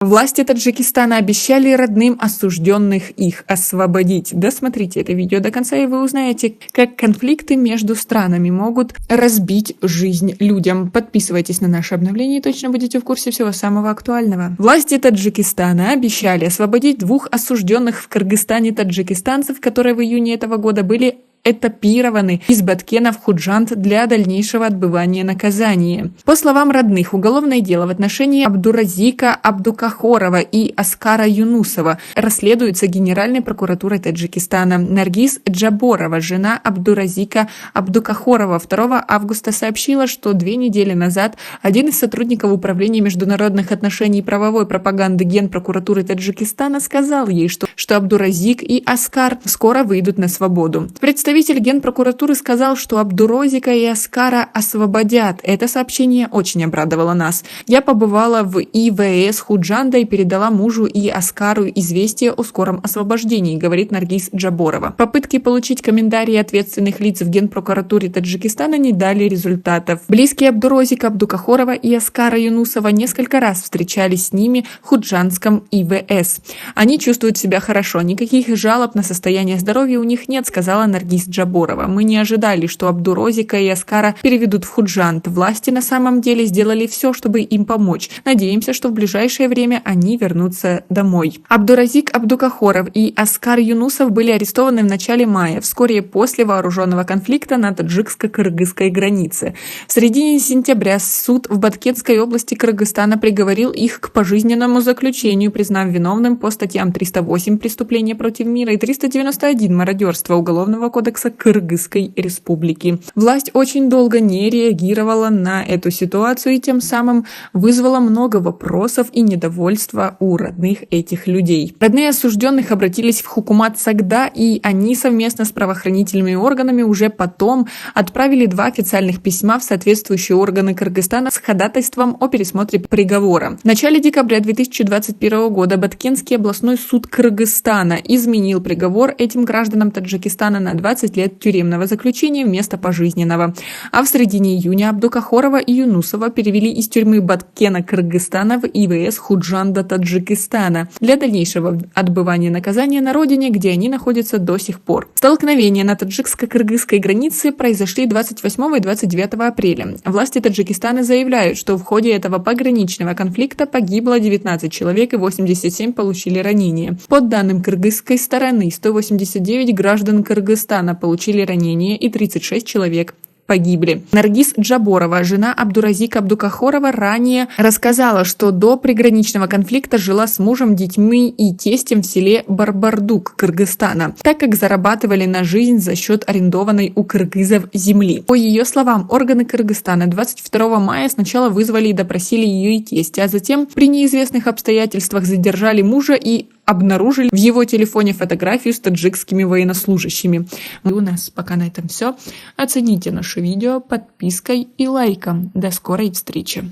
Власти Таджикистана обещали родным осужденных их освободить. Досмотрите это видео до конца, и вы узнаете, как конфликты между странами могут разбить жизнь людям. Подписывайтесь на наши обновления и точно будете в курсе всего самого актуального. Власти Таджикистана обещали освободить 2 осужденных в Кыргызстане таджикистанцев, которые в июне этого года были этапированы из Баткена в Худжанд для дальнейшего отбывания наказания. По словам родных, уголовное дело в отношении Абдуразика Абдукахорова и Аскара Юнусова расследуется Генеральной прокуратурой Таджикистана. Наргиз Джаборова, жена Абдуразика Абдукахорова, 2 августа сообщила, что 2 недели назад один из сотрудников Управления международных отношений и правовой пропаганды Генпрокуратуры Таджикистана сказал ей, что Абдуразик и Аскар скоро выйдут на свободу. Представитель Генпрокуратуры сказал, что Абдурозика и Аскара освободят. Это сообщение очень обрадовало нас. Я побывала в ИВС Худжанда и передала мужу и Аскару известие о скором освобождении, говорит Наргиз Джаборова. Попытки получить комментарии ответственных лиц в Генпрокуратуре Таджикистана не дали результатов. Близкие Абдурозика Абдукахорова и Аскара Юнусова несколько раз встречались с ними в худжандском ИВС. Они чувствуют себя хорошо, никаких жалоб на состояние здоровья у них нет, сказала Наргиз Джаборова. Мы не ожидали, что Абдурозика и Аскара переведут в Худжанд. Власти на самом деле сделали все, чтобы им помочь. Надеемся, что в ближайшее время они вернутся домой. Абдуразик Абдукахоров и Аскар Юнусов были арестованы в начале мая, вскоре после вооруженного конфликта на таджикско-кыргызской границе. В середине сентября суд в Баткенской области Кыргызстана приговорил их к пожизненному заключению, признав виновным по статьям 308 «Преступление против мира» и 391 «Мародерство» Уголовного кодекса Кыргызской республики. Власть очень долго не реагировала на эту ситуацию и тем самым вызвала много вопросов и недовольства у родных этих людей. Родные осужденных обратились в Хукумат Сагда, и они совместно с правоохранительными органами уже потом отправили 2 официальных письма в соответствующие органы Кыргызстана с ходатайством о пересмотре приговора. В начале декабря 2021 года Баткенский областной суд Кыргызстана изменил приговор этим гражданам Таджикистана на 20 лет тюремного заключения вместо пожизненного. А в середине июня Абдукахорова и Юнусова перевели из тюрьмы Баткена Кыргызстана в ИВС Худжанда Таджикистана для дальнейшего отбывания наказания на родине, где они находятся до сих пор. Столкновения на таджикско-кыргызской границе произошли 28 и 29 апреля. Власти Таджикистана заявляют, что в ходе этого пограничного конфликта погибло 19 человек и 87 получили ранения. По данным кыргызской стороны, 189 граждан Кыргызстана получили ранения и 36 человек погибли. Наргиз Джаборова, жена Абдуразика Абдукахорова, ранее рассказала, что до приграничного конфликта жила с мужем, детьми и тестем в селе Барбардук Кыргызстана, так как зарабатывали на жизнь за счет арендованной у кыргызов земли. По ее словам, органы Кыргызстана 22 мая сначала вызвали и допросили ее и тестя, а затем при неизвестных обстоятельствах задержали мужа и обнаружили в его телефоне фотографию с таджикскими военнослужащими. И у нас пока на этом все. Оцените наше видео подпиской и лайком. До скорой встречи!